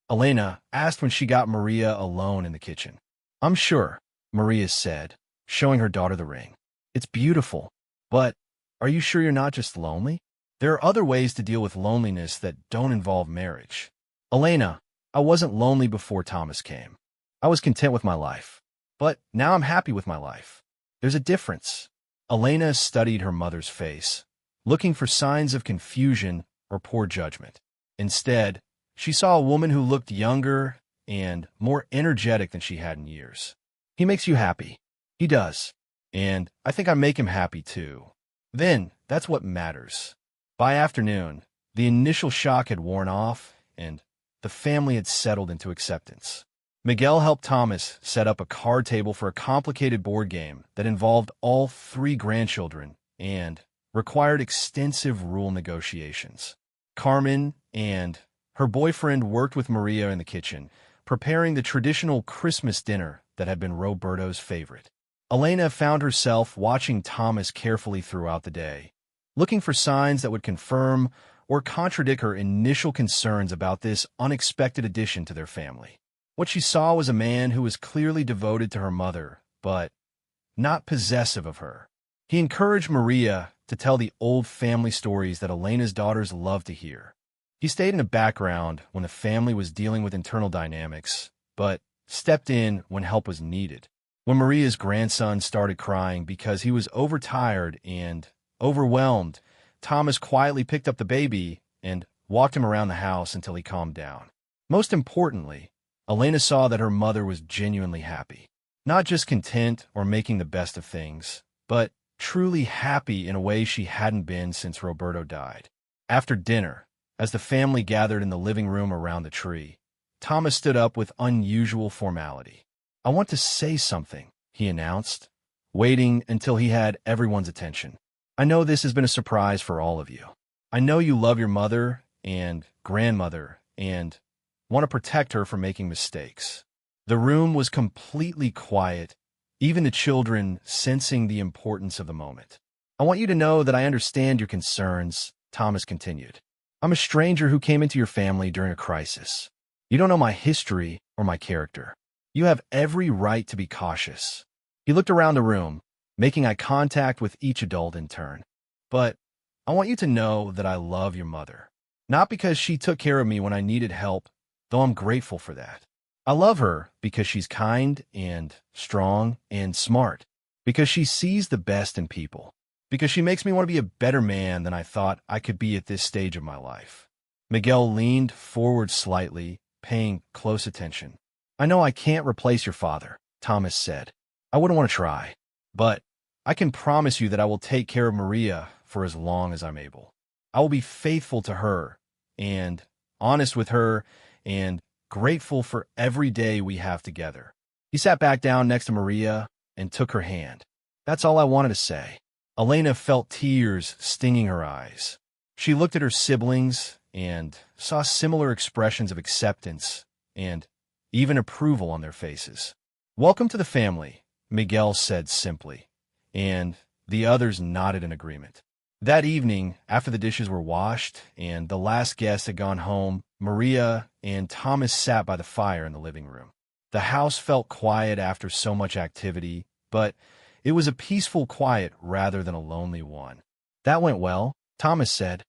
S1: Elena asked when she got Maria alone in the kitchen. "I'm sure," Maria said, showing her daughter the ring. "It's beautiful, but are you sure you're not just lonely? There are other ways to deal with loneliness that don't involve marriage." "Elena, I wasn't lonely before Thomas came. I was content with my life. But now I'm happy with my life. There's a difference." Elena studied her mother's face, looking for signs of confusion or poor judgment. Instead, she saw a woman who looked younger and more energetic than she had in years. "He makes you happy." "He does. And I think I make him happy too." Then, that's what matters. By afternoon, the initial shock had worn off, and the family had settled into acceptance. Miguel helped Thomas set up a card table for a complicated board game that involved all three grandchildren and required extensive rule negotiations. Carmen and her boyfriend worked with Maria in the kitchen, preparing the traditional Christmas dinner that had been Roberto's favorite. Elena found herself watching Thomas carefully throughout the day, looking for signs that would confirm or contradict her initial concerns about this unexpected addition to their family. What she saw was a man who was clearly devoted to her mother, but not possessive of her. He encouraged Maria to tell the old family stories that Elena's daughters loved to hear. He stayed in the background when the family was dealing with internal dynamics, but stepped in when help was needed. When Maria's grandson started crying because he was overtired and overwhelmed, Thomas quietly picked up the baby and walked him around the house until he calmed down. Most importantly, Elena saw that her mother was genuinely happy. Not just content or making the best of things, but truly happy in a way she hadn't been since Roberto died. After dinner, as the family gathered in the living room around the tree, Thomas stood up with unusual formality. "I want to say something," he announced, waiting until he had everyone's attention. "I know this has been a surprise for all of you. I know you love your mother and grandmother and want to protect her from making mistakes." The room was completely quiet, even the children sensing the importance of the moment. "I want you to know that I understand your concerns," Thomas continued. "I'm a stranger who came into your family during a crisis. You don't know my history or my character. You have every right to be cautious." He looked around the room, making eye contact with each adult in turn. "But I want you to know that I love your mother. Not because she took care of me when I needed help, though I'm grateful for that. I love her because she's kind and strong and smart, because she sees the best in people, because she makes me want to be a better man than I thought I could be at this stage of my life." Miguel leaned forward slightly, paying close attention. "I know I can't replace your father," Thomas said. "I wouldn't want to try. But I can promise you that I will take care of Maria for as long as I'm able. I will be faithful to her and honest with her and grateful for every day we have together." He sat back down next to Maria, and took her hand. That's all I wanted to say. Elena felt tears stinging her eyes. She looked at her siblings and saw similar expressions of acceptance and even approval on their faces. "Welcome to the family," Miguel said simply, and the others nodded in agreement. That evening, after the dishes were washed and the last guest had gone home, Maria and Thomas sat by the fire in the living room. The house felt quiet after so much activity, but it was a peaceful quiet rather than a lonely one. "That went well," Thomas said.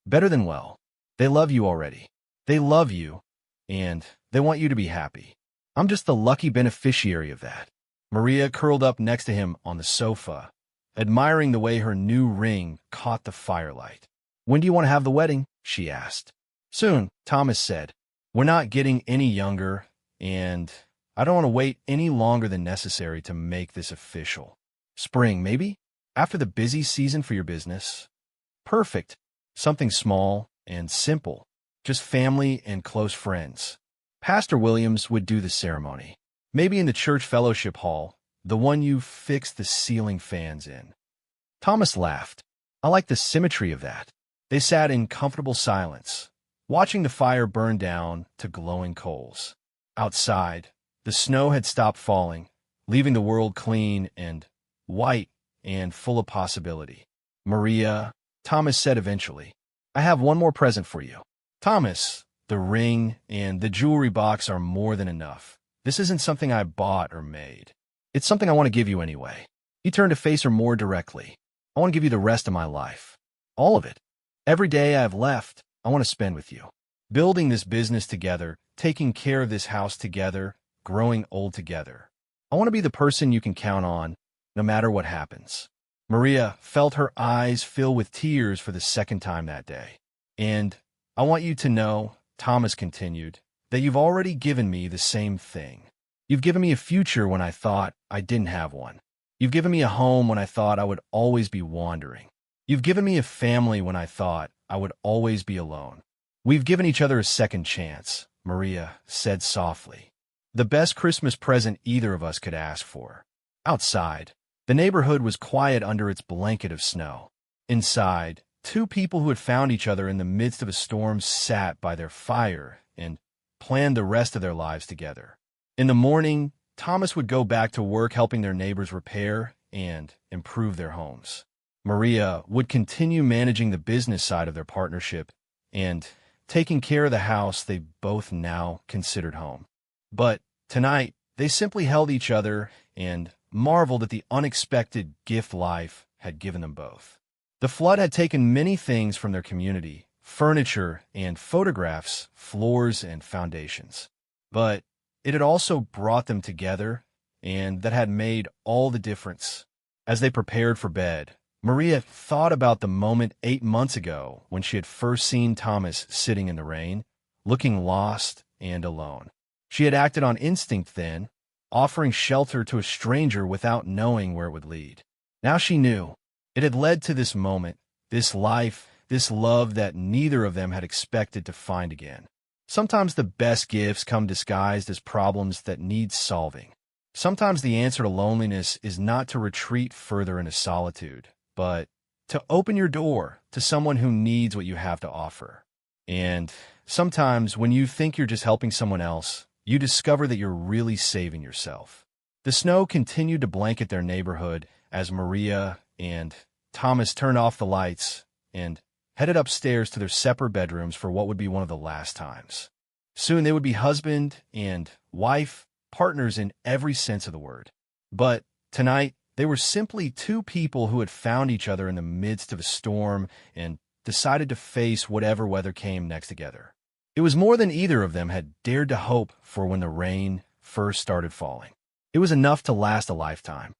S1: "Better than well. They love you already. They love you, and they want you to be happy. I'm just the lucky beneficiary of that." Maria curled up next to him on the sofa, admiring the way her new ring caught the firelight. "When do you want to have the wedding?" she asked. "Soon," Thomas said. "We're not getting any younger, and I don't want to wait any longer than necessary to make this official. Spring, maybe? After the busy season for your business?" "Perfect. Something small and simple. Just family and close friends. Pastor Williams would do the ceremony. Maybe in the church fellowship hall, the one you fixed the ceiling fans in." Thomas laughed. "I like the symmetry of that." They sat in comfortable silence, watching the fire burn down to glowing coals. Outside, the snow had stopped falling, leaving the world clean and white and full of possibility. "Maria," Thomas said eventually, "I have one more present for you." "Thomas, the ring and the jewelry box are more than enough. This isn't something I bought or made. It's something I want to give you anyway." He turned to face her more directly. "I want to give you the rest of my life. All of it. Every day I have left, I want to spend with you. Building this business together, taking care of this house together, growing old together. I want to be the person you can count on, no matter what happens." Maria felt her eyes fill with tears for the second time that day. "And I want you to know," Thomas continued, "that you've already given me the same thing. You've given me a future when I thought I didn't have one. You've given me a home when I thought I would always be wandering. You've given me a family when I thought I would always be alone. We've given each other a second chance," Maria said softly. "The best Christmas present either of us could ask for." Outside, the neighborhood was quiet under its blanket of snow. Inside, two people who had found each other in the midst of a storm sat by their fire and planned the rest of their lives together. In the morning, Thomas would go back to work helping their neighbors repair and improve their homes. Maria would continue managing the business side of their partnership and taking care of the house they both now considered home. But tonight, they simply held each other and marveled at the unexpected gift life had given them both. The flood had taken many things from their community, furniture and photographs, floors and foundations. But it had also brought them together, and that had made all the difference. As they prepared for bed, Maria thought about the moment 8 months ago when she had first seen Thomas sitting in the rain, looking lost and alone. She had acted on instinct then, offering shelter to a stranger without knowing where it would lead. Now she knew. It had led to this moment, this life, this love that neither of them had expected to find again. Sometimes the best gifts come disguised as problems that need solving. Sometimes the answer to loneliness is not to retreat further into solitude, but to open your door to someone who needs what you have to offer. And sometimes when you think you're just helping someone else, you discover that you're really saving yourself. The snow continued to blanket their neighborhood as Maria and Thomas turned off the lights and headed upstairs to their separate bedrooms for what would be one of the last times. Soon they would be husband and wife, partners in every sense of the word. But tonight, they were simply two people who had found each other in the midst of a storm and decided to face whatever weather came next together. It was more than either of them had dared to hope for when the rain first started falling. It was enough to last a lifetime.